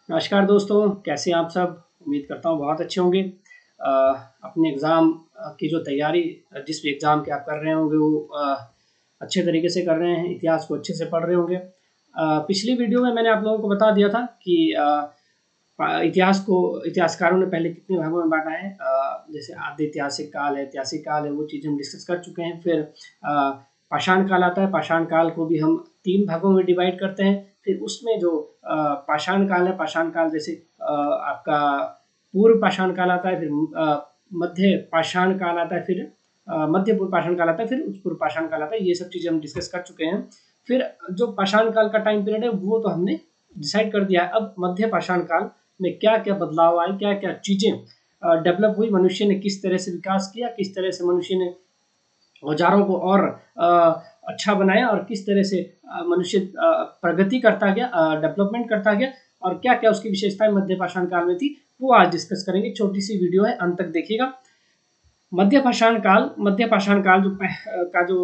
नमस्कार दोस्तों, कैसे हैं आप सब? उम्मीद करता हूँ बहुत अच्छे होंगे। अ, अपने एग्ज़ाम की जो तैयारी जिस भी एग्ज़ाम की आप कर रहे होंगे वो अच्छे तरीके से कर रहे हैं, इतिहास को अच्छे से पढ़ रहे होंगे। पिछली वीडियो में मैंने आप लोगों को बता दिया था कि इतिहास को इतिहासकारों ने पहले कितने भागों में बाँटा है। जैसे आदि ऐतिहासिक काल है, वो चीज़ हम डिस्कस कर चुके हैं। फिर पाषाण काल आता है, पाषाण काल को भी हम 3 भागों में डिवाइड करते हैं। फिर उसमें जो पाषाण काल है, पाषाण काल जैसे आपका पूर्व पाषाण काल आता है, फिर मध्य पाषाण काल आता है, फिर मध्य पूर्व पाषाण काल आता है, फिर उत्तर पाषाण काल आता है। ये सब चीज़ें हम डिस्कस कर चुके हैं। फिर जो पाषाण काल का टाइम पीरियड है वो तो हमने डिसाइड कर दिया है। अब मध्य पाषाण काल में क्या-क्या बदलाव आए, क्या-क्या चीज़ें डेवलप हुई, मनुष्य ने किस तरह से विकास किया, किस तरह से मनुष्य ने औजारों को और अच्छा बनाया और किस तरह से मनुष्य प्रगति करता गया, डेवलपमेंट करता गया और क्या-क्या उसकी विशेषताएं मध्य पाषाण काल में थी, वो आज डिस्कस करेंगे। छोटी सी वीडियो है, अंत तक देखिएगा। मध्य पाषाण काल जो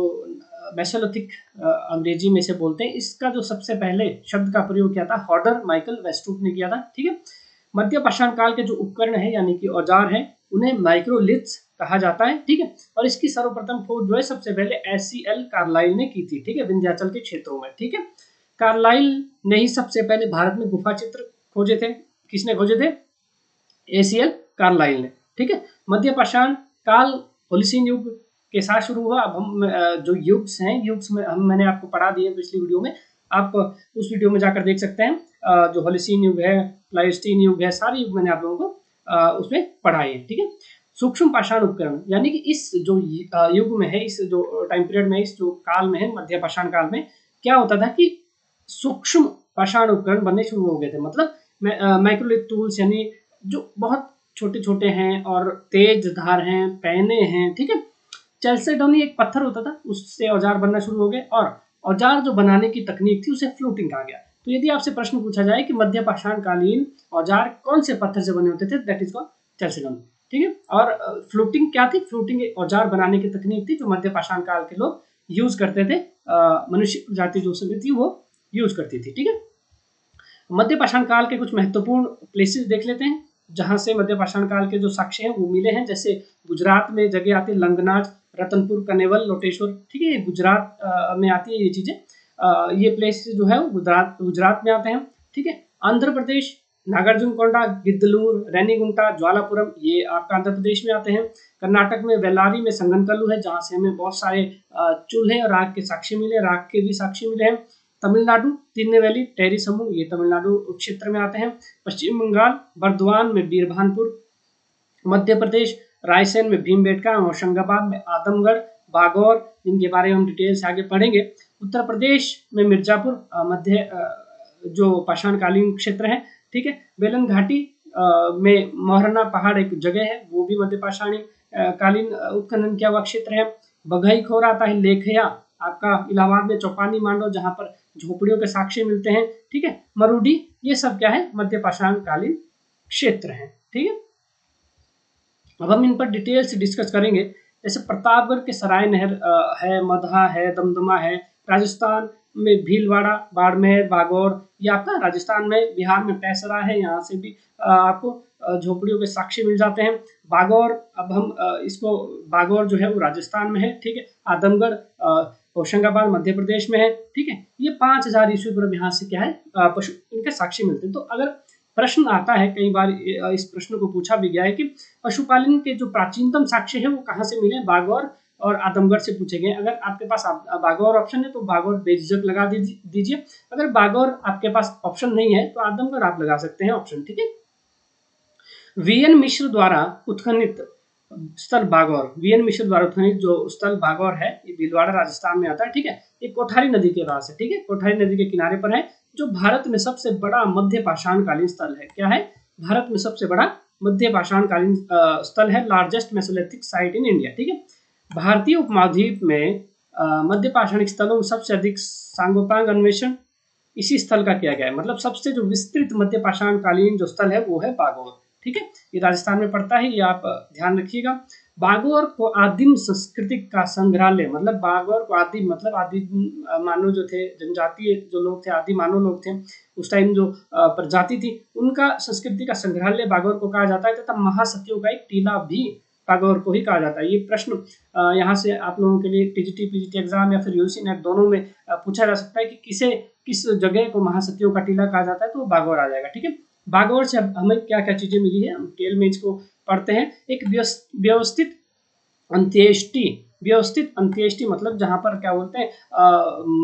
मेसोलिथिक अंग्रेजी में से बोलते हैं, इसका जो सबसे पहले शब्द का प्रयोग किया था हॉडर माइकल वेस्टरूट ने किया था। ठीक है। मध्य पाषाण काल के जो उपकरण है यानी कि औजार हैं, उन्हें माइक्रोलिथ्स कहा जाता है। ठीक है। और इसकी सर्वप्रथम खोज जो है सबसे पहले एससीएल कार्लाइल ने की थी। ठीक है, विंध्याचल के क्षेत्रों में। ठीक है। कार्लाइल ने ही सबसे पहले भारत में गुफा चित्र खोजे थे। किसने खोजे थे? एसीएल कार्लाइल ने। ठीक है। मध्य पाषाण काल होलिसीन युग के साथ शुरू हुआ। अब हम जो युग्स हैं, युग्स में मैंने आपको पढ़ा दिए पिछली वीडियो में, आप उस वीडियो में जाकर देख सकते हैं। जो होलिसीन युग है, प्लाइस्टीन युग है, सारे युग मैंने आप लोगों को उसमें पढ़ाए हैं। ठीक है। सूक्ष्म पाषाण उपकरण यानी कि इस जो युग में है, इस जो टाइम पीरियड में, इस जो काल में है, मध्य पाषाण काल में क्या होता था कि सूक्ष्म पाषाण उपकरण बनने शुरू हो गए थे। मतलब माइक्रोलिथ टूल्स यानी जो बहुत छोटे-छोटे हैं और तेज धार हैं, पैने हैं। ठीक है। चैल्सेडोनी एक पत्थर होता था, उससे औजार बनना शुरू हो गए और औजार जो बनाने की तकनीक थी उसे फ्लूटिंग कहा गया। तो यदि आपसे प्रश्न पूछा जाए कि मध्य पाषाण कालीन औजार कौन से पत्थर से बने होते थे, दैट इज कॉल्ड चैल्सेडोनी। ठीक है। और फ्लूटिंग क्या थी? फ्लूटिंग एक औजार बनाने की तकनीक थी जो मध्य पाषाण काल के लोग यूज करते थे। मनुष्य जाति जो सभी थी वो यूज करती थी। ठीक है। मध्य पाषाण काल के कुछ महत्वपूर्ण प्लेसेस देख लेते हैं जहां से मध्य पाषाण काल के जो साक्ष्य हैं वो मिले हैं। जैसे गुजरात में जगह आती है लंगनाज, रतनपुर, कनेवल, लोटेश्वर। ठीक है, ये गुजरात में आती है ये चीजें। ये प्लेस जो है वो गुजरात में आते हैं। ठीक है। आंध्र प्रदेश नागार्जुन कोंडा, गिद्दलूर, रेनीगुंटा, ज्वालापुरम, ये आपका आंध्र प्रदेश में आते हैं। कर्नाटक में बेल्लारी में संगनकल्लू है जहां से हमें बहुत सारे चूल्हे और राख के साक्ष्य मिले, राख के भी साक्ष्य मिले हैं। तमिलनाडु तिरुनेलवेली, टेरी समूह, ये तमिलनाडु क्षेत्र में आते हैं। पश्चिम बंगाल बर्दवान में बीरभानपुर, मध्य प्रदेश रायसेन में भीमबेटका, होशंगाबाद में आदमगढ़, बागौर, जिनके बारे में हम डिटेल से आगे पढ़ेंगे। उत्तर प्रदेश में मिर्जापुर, मध्य जो पाषाणकालीन क्षेत्र है। ठीक है। बेलन घाटी में मोहरना पहाड़ एक जगह है, वो भी मध्य पाषाणी कालीन उत्खनन किया हुआ क्षेत्र है। बघई खोर आता है, लेखया आपका इलाहाबाद में, चौपानी मांडव जहां पर झोपड़ियों के साक्ष्य मिलते हैं। ठीक है। मरुडी, ये सब क्या है? मध्य पाषाण कालीन क्षेत्र है। ठीक है। अब हम इन पर डिटेल से डिस्कस करेंगे। जैसे प्रतापगढ़ के सराय नहर है, मदहा है, दमदमा है। राजस्थान में भीलवाड़ा, बाड़मेर, बागौर, ये आपका राजस्थान में। बिहार में पैसरा है, यहाँ से भी आपको झोपड़ियों के साक्ष्य मिल जाते हैं। बागौर, अब हम इसको बागौर जो है वो राजस्थान में है। ठीक है। आदमगढ़ होशंगाबाद मध्य प्रदेश में है। ठीक है। ये 5000 ईस्वी पूर्व यहाँ से क्या है पशु इनके साक्ष्य मिलते हैं। तो अगर प्रश्न आता है, कई बार इस प्रश्न को पूछा भी गया है कि पशुपालन के जो प्राचीनतम साक्ष्य है वो कहाँ से मिले? बागौर और आदमगढ़ से पूछे गए। अगर आपके पास बागौर ऑप्शन है तो बागौर बेझिझक लगा दीजिए। अगर बागौर आपके पास ऑप्शन नहीं है तो आदमगढ़ आप लगा सकते हैं ऑप्शन। ठीक है। वीएन मिश्र द्वारा उत्खनित स्थल बागौर, वीएन मिश्र द्वारा उत्खनित जो स्थल बागौर है, ये भीलवाड़ा राजस्थान में आता है। ठीक है। ये कोठारी नदी के पास है। ठीक है, कोठारी नदी के किनारे पर है, जो भारत में सबसे बड़ा मध्य पाषाणकालीन स्थल है। क्या है? भारत में सबसे बड़ा मध्य पाषाणकालीन स्थल है, largest Mesolithic site in India. ठीक है। भारतीय उपमहाद्वीप में मध्य पाषाणिक स्थलों में सबसे अधिक सांगोपांग अन्वेषण इसी स्थल का किया गया है। मतलब सबसे जो विस्तृत मध्य पाषाणकालीन जो स्थल है वो है बागौर। ठीक है। ये राजस्थान में पड़ता है, ये आप ध्यान रखिएगा। बागौर को आदिम सांस्कृतिक का संग्रहालय, मतलब बागौर को आदिम मतलब आदिम मानव जो थे, जनजातीय जो लोग थे, आदि मानव लोग थे उस टाइम, जो प्रजाति थी, उनका संस्कृति का संग्रहालय बागौर को कहा जाता है, तथा महासतियों का एक टीला भी बागौर को ही कहा जाता है। ये प्रश्न यहाँ से आप लोगों के लिए टीजीटी पीजीटी एग्जाम या फिर यूजीसी नेट दोनों में पूछा जा सकता है कि किस जगह को महासतियों का टीला कहा जाता है, तो वो बागौर आ जाएगा। ठीक है, बागौर से हमें क्या क्या चीजें मिली है, हम डिटेल में इसको पढ़ते हैं। एक व्यवस्थित अंत्येष्टि, व्यवस्थित अंत्येष्टि मतलब जहां पर क्या बोलते हैं,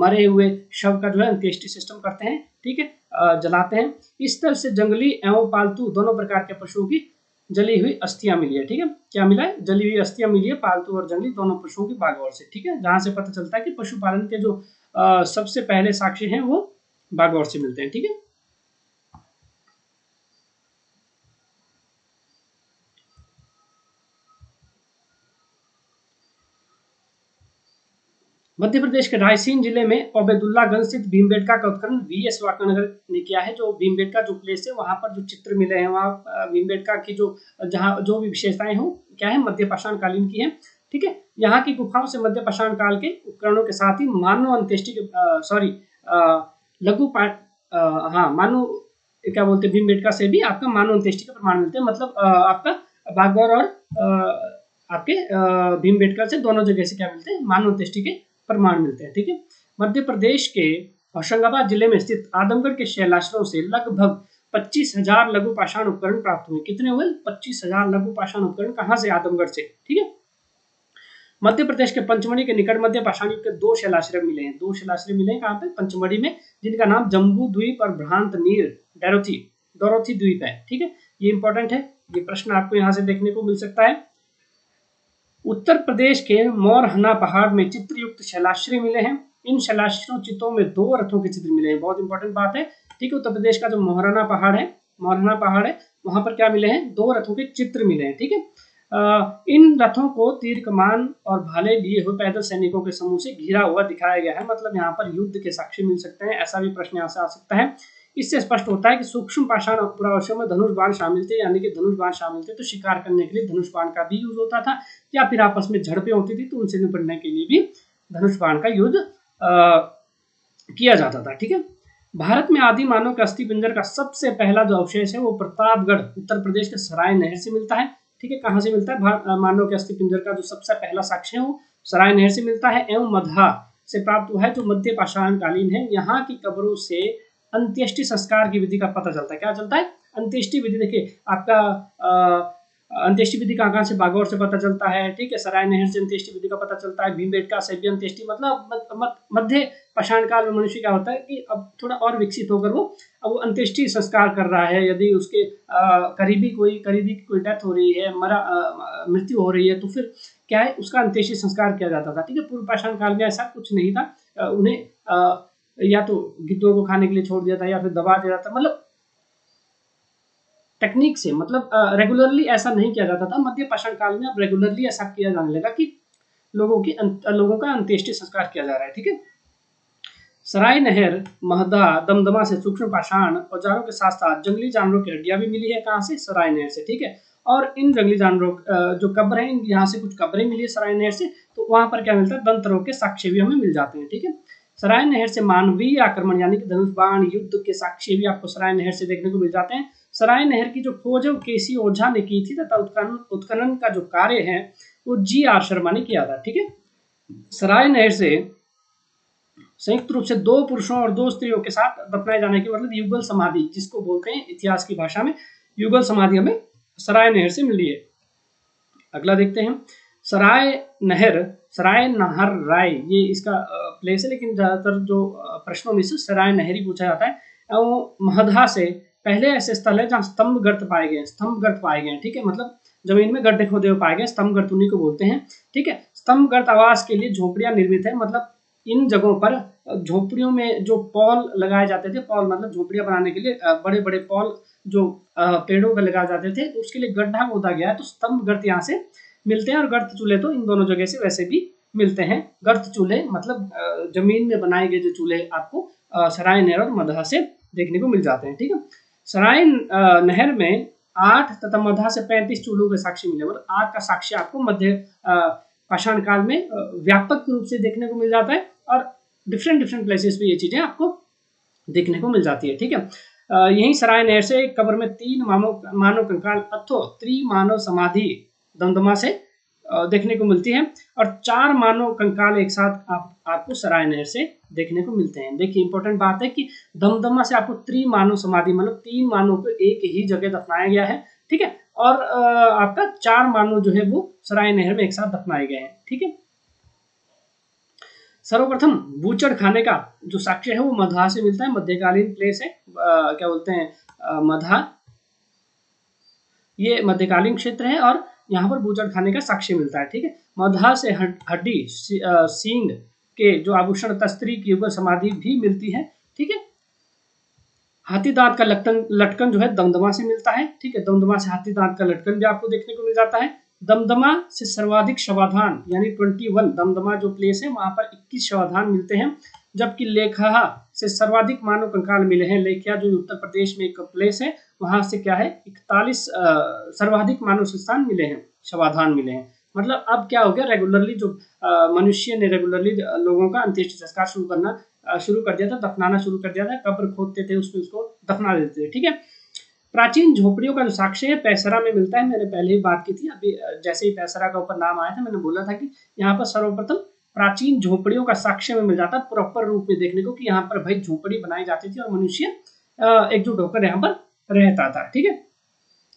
मरे हुए शव का जो है अंत्येष्टि सिस्टम करते हैं। ठीक है, जलाते हैं। इस तरह से जंगली एवं पालतू दोनों प्रकार के पशुओं की जली हुई अस्थियां मिली है। ठीक है, क्या मिला है, जली हुई अस्थियां मिली है पालतू और जंगली दोनों पशुओं की बागौर से। ठीक है, जहां से पता चलता है कि पशुपालन के जो सबसे पहले साक्ष्य हैं वो बागौर से मिलते हैं। ठीक है, मध्य प्रदेश के रायसेन जिले में ओबेदुल्लागंज स्थित भीमबेटका का उत्खनन वीएस वाकनगर ने किया है। जो भीमबेटका जो प्लेस है, वहां पर जो चित्र मिले हैं, वहाँ भीमबेटका की जो जहाँ जो भी विशेषताएं हो क्या है, मध्य पाषाण कालीन की है। ठीक है, यहाँ की गुफाओं से मध्य पाषाण काल के उपकरणों के साथ ही मानव अंत्येष्टि के सॉरी लघु हाँ मानव क्या बोलते हैं, भीमबेटका से भी आपका मानव अंत्येष्टि के प्रमाण मिलते हैं। मतलब आपका बागौर और आपके भीमबेटका से दोनों जगह से क्या मिलते हैं, मानव अंत्येष्टि के प्रमाण मिलते हैं। ठीक है, मध्य प्रदेश के होशंगाबाद जिले में स्थित आदमगढ़ के शैलाश्रमों से लगभग 25,000 लघु पाषाण उपकरण प्राप्त हुए। कितने हुए, 25,000 लघु पाषाण उपकरण। कहां से, आदमगढ़ से। ठीक है, मध्य प्रदेश के पंचमढ़ी के निकट मध्य पाषाण युग के 2 शैलाश्रम मिले हैं। 2 शैलाश्रम मिले हैं कहां पे, पंचमढ़ी में, जिनका नाम जम्बू द्वीप और भ्रांत नीर डोरोथी द्वीप है। ठीक है, ये इंपॉर्टेंट है, ये प्रश्न आपको यहाँ से देखने को मिल सकता है। उत्तर प्रदेश के मोरहना पहाड़ में चित्रयुक्त शैलाश्रय मिले हैं। इन शैलाश्रयों चित्रों में 2 रथों के चित्र मिले हैं। बहुत इंपॉर्टेंट बात है। ठीक है, उत्तर प्रदेश का जो मोरहना पहाड़ है, वहां पर क्या मिले हैं, 2 रथों के चित्र मिले हैं। ठीक है, इन रथों को तीर कमान और भाले लिए हुए पैदल सैनिकों के समूह से घिरा हुआ दिखाया गया है। मतलब यहाँ पर युद्ध के साक्ष्य मिल सकते हैं, ऐसा भी प्रश्न यहाँ से आ सकता है। इससे स्पष्ट होता है कि सूक्ष्म पाषाण पुरावस्तु में धनुष बाण शामिल थे, यानी कि धनुष बाण शामिल थे, तो शिकार करने के लिए धनुष बाण का भी यूज होता था, या फिर आपस में झड़पें होती थी तो उनसे निपटने के लिए भी धनुष बाण का यूज किया जाता था। ठीक है, भारत में आदि मानव के अस्थि पिंजर का सबसे पहला जो अवशेष है वो प्रतापगढ़ उत्तर प्रदेश के सराय नहर से मिलता है। ठीक है, कहाँ से मिलता है, मानव के अस्थि पिंजर का जो सबसे पहला साक्ष्य है वो सराय नहर से मिलता है, एवं मधा से प्राप्त हुआ है जो मध्य पाषाण कालीन है। यहाँ की कब्रों से अंत्येष्टि संस्कार की विधि का पता चलता है। क्या चलता है, अंत्येष्टि विधि। देखिए आपका अंत्येष्टि विधि कहाँ से, बागौर से पता चलता है। ठीक है, सराय नहर से अंत्येष्टि विधि का पता चलता है, भीमबेटका से भी अंत्येष्टि, मतलब मध्य पाषाण काल में मनुष्य क्या होता है कि अब थोड़ा और विकसित होकर वो अब वो अंत्येष्टि संस्कार कर रहा है। यदि उसके करीबी की कोई डेथ हो रही है, मृत्यु हो रही है, तो फिर क्या है, उसका अंत्येष्टि संस्कार किया जाता था। ठीक है, पूर्व पाषाण काल में ऐसा कुछ नहीं था। उन्हें या तो गिद्धों को खाने के लिए छोड़ दिया था या फिर दबा दिया जाता, मतलब टेक्निक से, मतलब रेगुलरली ऐसा नहीं किया जाता था। मध्य पाषाण काल में अब रेगुलरली ऐसा किया जाने लगा कि लोगों का अंत्येष्टि संस्कार किया जा रहा है। ठीक है, सराय नहर, महदा, दमदमा से सूक्ष्म पाषाण औजारों के साथ साथ जंगली जानवरों की हड्डियां भी मिली है। कहाँ से, सराय नहर से। ठीक है, और इन जंगली जानवरों जो कब्र हैं, यहाँ से कुछ कब्रें मिली है सराय नहर से, तो वहां पर क्या मिलता है, दंत रोग के साक्ष्य भी हमें मिल जाते हैं। ठीक है, सराय नहर से मानवीय आक्रमण यानी कि धनुष बाण युद्ध के साक्ष्य भी आपको सराय नहर से देखने को मिल जाते हैं। सराय नहर की जो खोज केसी ओझा ने की थी तथा उत्खनन का जो कार्य है वो जी.आर. शर्मा ने किया था। ठीक है, सराय नहर से संयुक्त रूप से 2 पुरुषों और 2 स्त्रियों के साथ दफनाए जाने की, मतलब युगल समाधि जिसको बोलते हैं इतिहास की भाषा में, युगल समाधि हमें सराय नहर से मिली है। अगला देखते हैं, सराय नहर राय, ये इसका प्लेस है, लेकिन ज्यादातर जो प्रश्नों में से सराय नहर ही पूछा जाता है। वो महदा से पहले ऐसे स्थल है जहाँ स्तंभ गर्त पाए गए। ठीक है, मतलब जमीन में गड्ढे खोदे हुए पाए गए, स्तंभ गर्त उन्हीं को बोलते हैं। ठीक है, स्तंभ गर्त आवास के लिए झोपड़ियां निर्मित है। मतलब इन जगहों पर झोपड़ियों में जो पॉल लगाए जाते थे, पॉल मतलब झोपड़ियां बनाने के लिए बड़े बड़े पॉल जो पेड़ों पर लगाए जाते थे, तो उसके लिए गड्ढा खोदा गया है, तो स्तंभ गर्त यहाँ से मिलते हैं। और गर्त चूल्हे तो इन दोनों जगह से वैसे भी मिलते हैं। गर्त चूल्हे मतलब जमीन में बनाए गए जो चूल्हे आपको सराय नहर और मदहा से देखने को मिल जाते हैं। ठीक है, सराय नहर में 8 तथा मध्य से 35 चूल्हों के साक्ष्य मिले। मतलब आग का साक्ष्य आपको मध्य पाषाण काल में व्यापक रूप से देखने को मिल जाता है और डिफरेंट प्लेसेस पे ये चीजें आपको देखने को मिल जाती है। ठीक है, यही सराय नहर से कब्र में 3 मानव कंकाल अथवा त्रिमानव समाधि दमदमा से देखने को मिलती है और 4 मानव कंकाल एक साथ आपको सराय नहर से देखने को मिलते हैं। देखिए इंपॉर्टेंट बात है कि दमदमा से आपको त्रिमानव समाधि मतलब 3 मानव को एक ही जगह दफनाया गया है। ठीक है, और आपका 4 मानव जो है वो सराय नहर में एक साथ दफनाए गए हैं। ठीक है, सर्वप्रथम बूचड़ खाने का जो साक्ष्य है वो मधा से मिलता है। मध्यकालीन प्लेस है, क्या बोलते हैं मधा, ये मध्यकालीन क्षेत्र है और यहाँ पर बूचड़ खाने का साक्ष्य मिलता है। ठीक है, मधा से हड्डी सींग के जो आभूषण तस्त्री की युगल समाधि भी मिलती है। ठीक है, हाथी दांत का लटकन जो है दमदमा से मिलता है। ठीक है, दमदमा से हाथी दांत का लटकन भी आपको देखने को मिल जाता है। दमदमा से सर्वाधिक शवाधान यानी 21, दमदमा जो प्लेस है वहां पर 21 शवाधान मिलते हैं, जबकि लेखहा से सर्वाधिक मानव कंकाल मिले हैं। लेखिया जो उत्तर प्रदेश में एक प्लेस है वहां से क्या है 41 सर्वाधिक मानव स्थान मिले हैं, शवाधान मिले हैं। मतलब अब क्या हो गया, रेगुलरली जो मनुष्य ने रेगुलरली लोगों का अंत्येष्टि संस्कार शुरू कर दिया था, दफनाना शुरू कर दिया था, कब्र खोदते थे उसमें उसको दफना देते थे। ठीक है, प्राचीन झोपड़ियों का जो साक्ष्य है पैसरा में मिलता है। मैंने पहले ही बात की थी, अभी जैसे ही पैसरा का ऊपर नाम आया था मैंने बोला था कि यहाँ पर सर्वप्रथम प्राचीन झोपड़ियों का साक्ष्य में मिल जाता है प्रॉपर रूप में देखने को कि यहाँ पर भाई झोपड़ी बनाई जाती थी और मनुष्य एकजुट होकर यहाँ पर रहता था। ठीक है,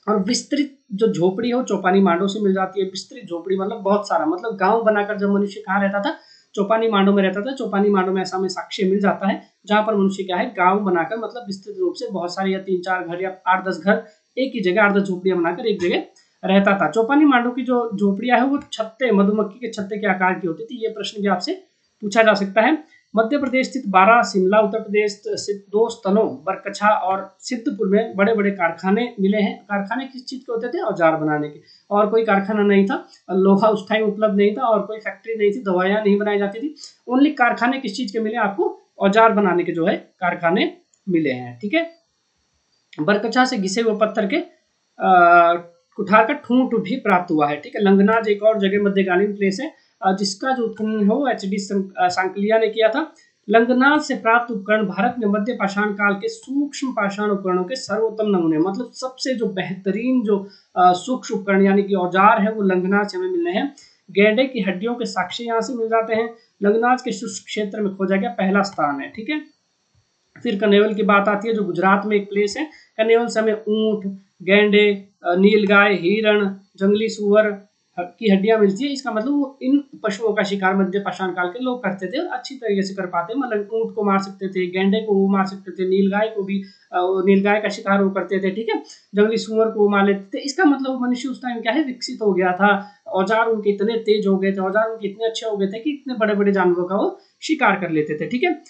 और विस्तृत जो झोपड़ी हो चौपानी मांडो से मिल जाती है। विस्तृत झोपड़ी मतलब बहुत सारा, मतलब गांव बनाकर जब मनुष्य कहाँ रहता था, चौपानी मांडो में रहता था। चौपानी मांडो में ऐसा में साक्ष्य मिल जाता है जहां पर मनुष्य क्या है गांव बनाकर मतलब विस्तृत रूप से बहुत सारे या 3-4 घर या 8-10 घर एक ही जगह 8-10 झोपड़ियां बनाकर एक जगह रहता था। चौपानी मांडो की जो झोपड़ियां है वो छत्ते, मधुमक्खी के छत्ते के आकार की होती थी। ये प्रश्न भी आपसे पूछा जा सकता है। मध्य प्रदेश स्थित बारा, शिमला उत्तर प्रदेश स्थित 2 स्थलों बरकछा और सिद्धपुर में बड़े बड़े कारखाने मिले हैं। कारखाने किस चीज के होते थे, औजार बनाने के, और कोई कारखाना नहीं था, लोहा उस टाइम उपलब्ध नहीं था और कोई फैक्ट्री नहीं थी, दवाइयां नहीं बनाई जाती थी। ओनली कारखाने किस चीज के मिले आपको, औजार बनाने के जो है कारखाने मिले हैं। ठीक है, बरकछा से घिसे हुए पत्थर के कुठार का ठूंठ भी प्राप्त हुआ है। ठीक है, लंगनाज एक और जगह मध्यकालीन प्लेस है जिसका जो उत्खनन हो HD सांकलिया ने किया था। लंगनाज से प्राप्त उपकरण भारत में मध्य पाषाण काल के सूक्ष्म पाषाण उपकरणों के सर्वोत्तम नमूने, मतलब सबसे जो बेहतरीन जो सूक्ष्म उपकरण यानी कि औजार है वो लंगनाज से हमें मिलने हैं। गैंडे की हड्डियों के साक्ष्य यहाँ से मिल जाते हैं। लंगनाज के शुष्क क्षेत्र में खोजा गया पहला स्थान है। ठीक है, फिर कनेवल की बात आती है जो गुजरात में एक प्लेस है। कनेवल से हमें ऊंट, गैंडे, नीलगाय, हिरण, जंगली सुअर की हड्डियां मिलती है। इसका मतलब वो इन पशुओं का शिकार मध्य पाषाण काल के लोग करते थे और अच्छी तरीके से कर पाते। मतलब ऊंट को मार सकते थे, गेंडे को वो मार सकते थे, नीलगाय को भी नीलगाय का शिकार वो करते थे। ठीक है, जंगली सुअर को वो मार लेते थे। इसका मतलब मनुष्य उस टाइम क्या है विकसित हो गया था, औजार उनके इतने तेज हो गए थे, औजार उनके इतने अच्छे हो गए थे कि इतने बड़े बड़े जानवरों का वो शिकार कर लेते थे। ठीक है,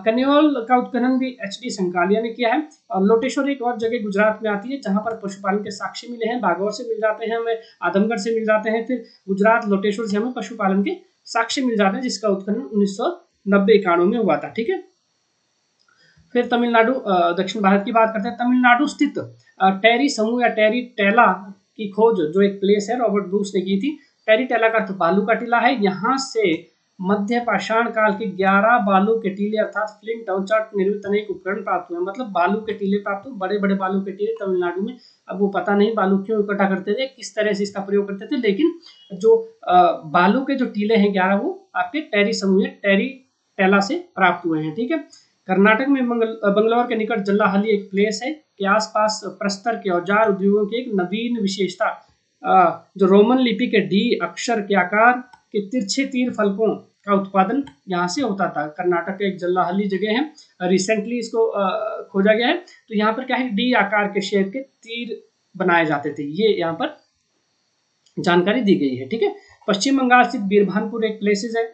कन्योल का उत्खनन भी HD संकालिया ने किया है। और लोटेश्वर एक और जगह गुजरात में आती है जहां पर पशुपालन के साक्ष्य मिले हैं। बागौर से मिल जाते हैं हमें, आदमगढ़ से मिल जाते हैं, फिर गुजरात लोटेश्वर से हमें पशुपालन के साक्ष्य मिल जाते हैं जिसका उत्खनन 1990-91 में हुआ था। ठीक है, फिर तमिलनाडु दक्षिण भारत की बात करते हैं। तमिलनाडु स्थित टेरी समूह या टेरी टेला की खोज जो एक प्लेस है रॉबर्ट ब्रूस ने की थी। टेरी टेला का अर्थ बालू का टीला है। यहाँ से मध्य पाषाण काल के 11 बालू के टीले अर्थात फ्लिंट औचट निर्मित अनेक उपकरण प्राप्त हुए। मतलब बालू के टीले प्राप्त हुए, बड़े बड़े बालू के टीले तमिलनाडु में। अब वो पता नहीं बालू क्यों इकट्ठा करते थे, किस तरह से इसका प्रयोग करते थे, लेकिन जो बालू के जो टीले हैं 11 वो आपके टेरी समूह टेरी टेला से प्राप्त हुए हैं। ठीक है, कर्नाटक में बंगलौर के निकट जल्लाहली एक प्लेस है के आसपास प्रस्तर के औजार उद्योगों की एक नवीन विशेषता जो रोमन लिपि के D अक्षर के आकार के तिरछे तीर फलकों का उत्पादन यहाँ से होता था। कर्नाटक के एक जल्लाहली जगह है, रिसेंटली इसको खोजा गया है। तो यहाँ पर क्या है D आकार के शेप के तीर बनाए जाते थे, ये यहाँ पर जानकारी दी गई है। ठीक है, पश्चिम बंगाल स्थित बीरभानपुर एक प्लेसेस है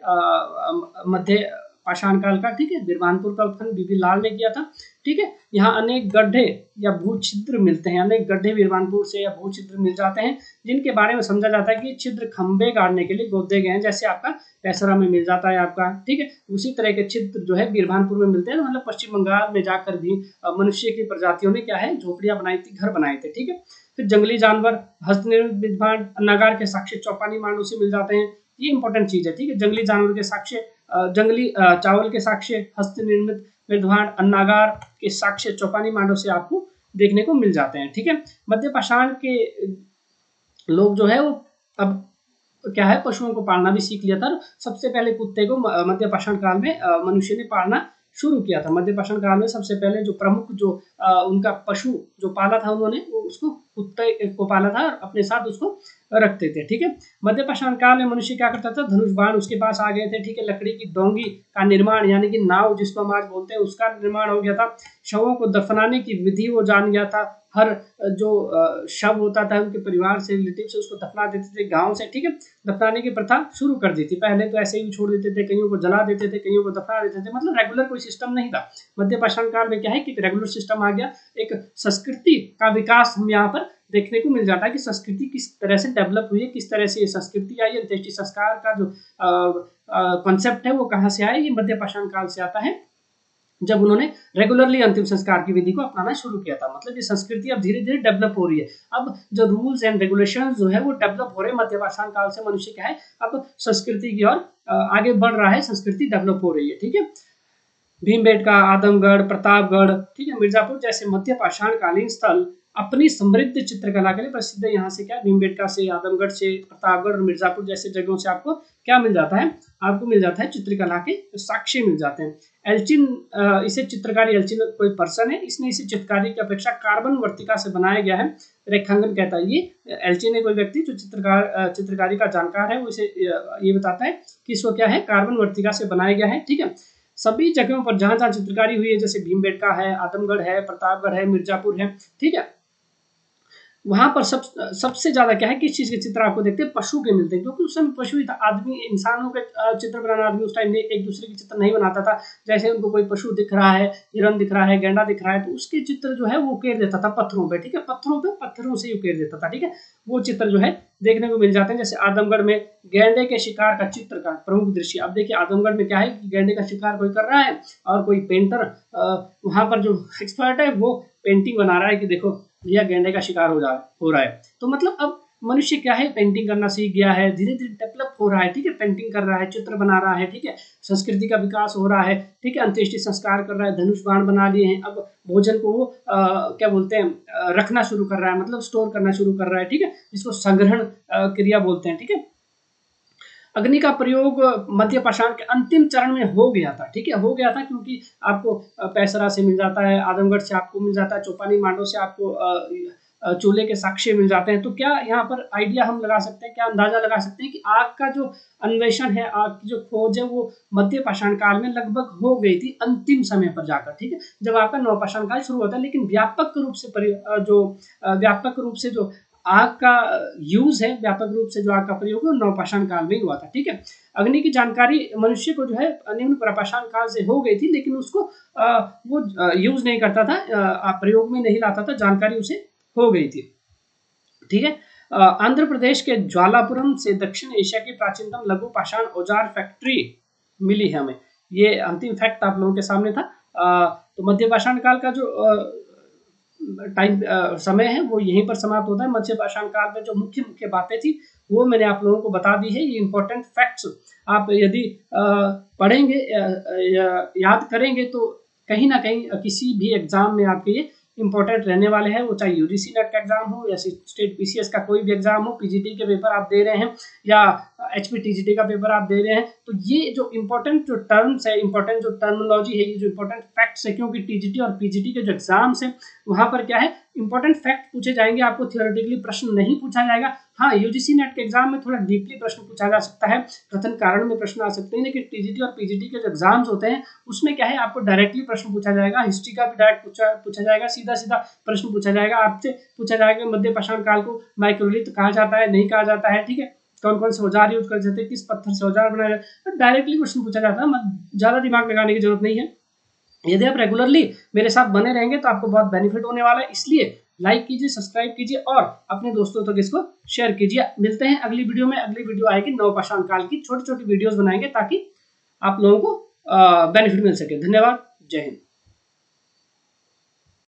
मध्य पाषाण काल का। ठीक है, बीरभानपुर का उत्खनन बीबी लाल ने किया था। ठीक है, यहाँ अनेक गड्ढे या भूछिद्र मिलते हैं, अनेक गड्ढे बीरभानपुर से या भूछिद्र मिल जाते हैं जिनके बारे में समझा जाता है कि छिद्र खंबे गाड़ने के लिए गोदे गए हैं, जैसे आपका पैसरा में मिल जाता है आपका। ठीक है, उसी तरह के छिद्र जो है बीरभानपुर में मिलते हैं। मतलब पश्चिम बंगाल में जाकर भी मनुष्य की प्रजातियों ने क्या है झोपड़ियां बनाई थी, घर बनाए थे। ठीक है, फिर जंगली जानवर, हस्तनिर्मित मृद भांड, अन्नागार के साक्ष्य चौपानी मांडों से मिल जाते हैं। ये इंपॉर्टेंट चीज है, ठीक है। जंगली जानवर के साक्ष्य, जंगली चावल के साक्ष्य, हस्तनिर्मित मृद भांड, अन्नागार के साक्ष्य चौपानी मांडों से आपको देखने को मिल जाते हैं, ठीक है। मध्य पाषाण के लोग जो है वो अब क्या है, पशुओं को पालना भी सीख लिया था। सबसे पहले कुत्ते को मध्य पाषाण काल में मनुष्य ने पालना शुरू किया था। मध्य पाषाण काल में सबसे पहले जो प्रमुख जो उनका पशु जो पाला था उन्होंने, वो उसको कुत्ते को पाला था और अपने साथ उसको रखते थे, ठीक है। मध्य पाषाण काल में मनुष्य क्या करता था, धनुष बाण उसके पास आ गए थे, ठीक है। लकड़ी की डोंगी का निर्माण यानी कि नाव जिसको हम आज बोलते हैं उसका निर्माण हो गया था। शवों को दफनाने की विधि वो जान गया था। हर जो शव होता था उनके परिवार से, रिलेटिव से, उसको दफना देते थे गांव से, ठीक है। दफनाने की प्रथा शुरू कर दी थी। पहले तो ऐसे ही छोड़ देते थे, कईयों को जला देते थे, कईयों को दफना देते थे, मतलब रेगुलर कोई सिस्टम नहीं था। मध्य पाषाण काल में क्या है कि रेगुलर सिस्टम आ गया। एक संस्कृति का विकास हम यहाँ पर देखने को मिल जाता है कि संस्कृति किस तरह से डेवलप हुई है, किस तरह से ये संस्कृति आई है। अंत्येष्टि संस्कार का जो कॉन्सेप्ट है वो कहाँ से आया, ये मध्य पाषाण काल से आता है, जब उन्होंने रेगुलरली अंतिम संस्कार की विधि को अपनाना शुरू किया था। मतलब ये संस्कृति अब धीरे धीरे डेवलप हो रही है। अब जो रूल्स एंड रेगुलेशन जो है वो डेवलप हो रहे हैं। मध्य पाषाण काल से मनुष्य क्या है, अब संस्कृति की ओर आगे बढ़ रहा है, संस्कृति डेवलप हो रही है, ठीक है। भीमबेटका, आदमगढ़, प्रतापगढ़, ठीक है, मिर्जापुर जैसे मध्य पाषाण कालीन स्थल अपनी समृद्ध चित्रकला के लिए प्रसिद्ध है। यहाँ से क्या, भीमबेटका से, आदमगढ़ से, प्रतापगढ़ और मिर्जापुर जैसे जगहों से आपको क्या मिल जाता है, आपको मिल जाता है चित्रकला के साक्ष्य मिल जाते हैं। एल्चिन, इसे चित्रकारी, एल्चिन कोई पर्सन है, इसने इसे चित्रकारी की अपेक्षा कार्बन वर्तिका से बनाया गया है। रेखांकन कहता है ये एल्चिन है कोई व्यक्ति जो चित्रकारी का जानकार है, वो इसे ये बताता है कि इसको क्या है, कार्बन वर्तिका से बनाया गया है, ठीक है। सभी जगहों पर जहां जहां चित्रकारी हुई है, जैसे भीमबेटका है, आदमगढ़ है, प्रतापगढ़ है, मिर्जापुर है, ठीक है, वहां पर सबसे ज्यादा क्या है, किस चीज के चित्र आपको देखते हैं, पशु के मिलते हैं, क्योंकि उस समय पशु ही था। आदमी, इंसानों के चित्र बनाना आदमी उस टाइम में एक दूसरे के चित्र नहीं बनाता था। जैसे उनको कोई पशु दिख रहा है, हिरन दिख रहा है, गेंडा दिख रहा है, तो उसके चित्र जो है वो उकेर देता था पत्थरों पे, ठीक है, पत्थरों से उकेर देता था, ठीक है। वो चित्र जो है देखने को मिल जाते हैं। जैसे आदमगढ़ में गेंडे के शिकार का चित्र का प्रमुख दृश्य। अब देखिए आदमगढ़ में क्या है कि गेंडे का शिकार कोई कर रहा है और कोई पेंटर वहां पर जो एक्सपर्ट है वो पेंटिंग बना रहा है कि देखो भैया गेंडे का शिकार हो रहा है। तो मतलब अब मनुष्य क्या है, पेंटिंग करना सीख गया है, धीरे धीरे डेवलप हो रहा है, ठीक है, पेंटिंग कर रहा है, चित्र बना रहा है, ठीक है, संस्कृति का विकास हो रहा है, ठीक है, अंत्येष्टि संस्कार कर रहा है, धनुष बाण बना लिए हैं। अब भोजन को वो क्या बोलते हैं, रखना शुरू कर रहा है, मतलब स्टोर करना शुरू कर रहा है, ठीक है, जिसको संग्रहण क्रिया बोलते हैं, ठीक है। अग्नि का प्रयोग मध्य पाषाण के अंतिम चरण में हो गया था, ठीक है, हो गया था, क्योंकि आपको पैसरा से मिल जाता है, आदमगढ़ से आपको मिल जाता है, चौपानी मांडो से आपको चूल्हे के साक्ष्य मिल जाते हैं। तो क्या यहाँ पर आइडिया हम लगा सकते हैं, क्या अंदाजा लगा सकते हैं कि आग का जो अन्वेषण है, आग की जो खोज है, वो मध्य पाषाण काल में लगभग हो गई थी अंतिम समय पर जाकर, ठीक है, जब आपका नवपाषाण काल शुरू होता है। लेकिन व्यापक रूप से जो आग का यूज है, व्यापक रूप से जो आग का प्रयोग है, नवपाषाण काल में हुआ था, ठीक है। अग्नि की जानकारी मनुष्य को जो है निम्न पाषाण काल से हो गई थी, लेकिन उसको वो यूज नहीं करता था, प्रयोग में नहीं लाता था, जानकारी उसे हो गई थी, ठीक है। आंध्र प्रदेश के ज्वालापुरम से दक्षिण एशिया की प्राचीनतम लघु पाषाण औजार फैक्ट्री मिली है हमें। ये अंतिम फैक्ट आप लोगों के सामने था। तो मध्य पाषाण काल का जो टाइम समय है वो यहीं पर समाप्त होता है। मध्य पाषाण काल में जो मुख्य बातें थी वो मैंने आप लोगों को बता दी है। ये इंपॉर्टेंट फैक्ट्स आप यदि पढ़ेंगे याद करेंगे तो कहीं ना कहीं किसी भी एग्जाम में आपके ये इंपॉर्टेंट रहने वाले हैं। वो चाहे यूजीसी नेट का एग्जाम हो या स्टेट पीसीएस का कोई भी एग्जाम हो, पीजीटी के पेपर आप दे रहे हैं या एचपीटीजीटी का पेपर आप दे रहे हैं, तो ये जो इंपॉर्टेंट जो टर्म्स है, इंपॉर्टेंट जो टर्मिनोलॉजी है, ये जो इंपॉर्टेंट फैक्ट्स है, क्योंकि टीजीटी और पीजीटी के जो एग्जाम्स हैं वहां पर क्या है, इंपॉर्टेंट फैक्ट पूछे जाएंगे, आपको थियोरेटिकली प्रश्न नहीं पूछा जाएगा। हाँ, यूजीसी नेट के एग्जाम में थोड़ा डीपली प्रश्न पूछा जा सकता है, कथन कारण में प्रश्न आ सकते हैं, लेकिन टीजीटी और पीजीटी के जो एग्जाम्स होते हैं उसमें क्या है, आपको डायरेक्टली प्रश्न पूछा जाएगा। हिस्ट्री का भी डायरेक्ट पूछा जाएगा, सीधा प्रश्न पूछा जाएगा, आपसे पूछा जाएगा मध्य पाषाण काल को माइक्रोलिथ कहा जाता है, नहीं कहा जाता है, ठीक है, कौन कौन से औजार यूज कर सकते हैं, किस पत्थर से औजार बनाया जाता है, तो डायरेक्टली क्वेश्चन पूछा जाता है, ज्यादा दिमाग लगाने की जरूरत नहीं है। यदि आप रेगुलरली मेरे साथ बने रहेंगे तो आपको बहुत बेनिफिट होने वाला है, इसलिए लाइक कीजिए, सब्सक्राइब कीजिए और अपने दोस्तों तक इसको शेयर कीजिए। मिलते हैं अगली वीडियो में। अगली वीडियो आएगी नवपाषाण काल की, छोटी छोटी वीडियोस बनाएंगे ताकि आप लोगों को बेनिफिट मिल सके। धन्यवाद, जय हिंद।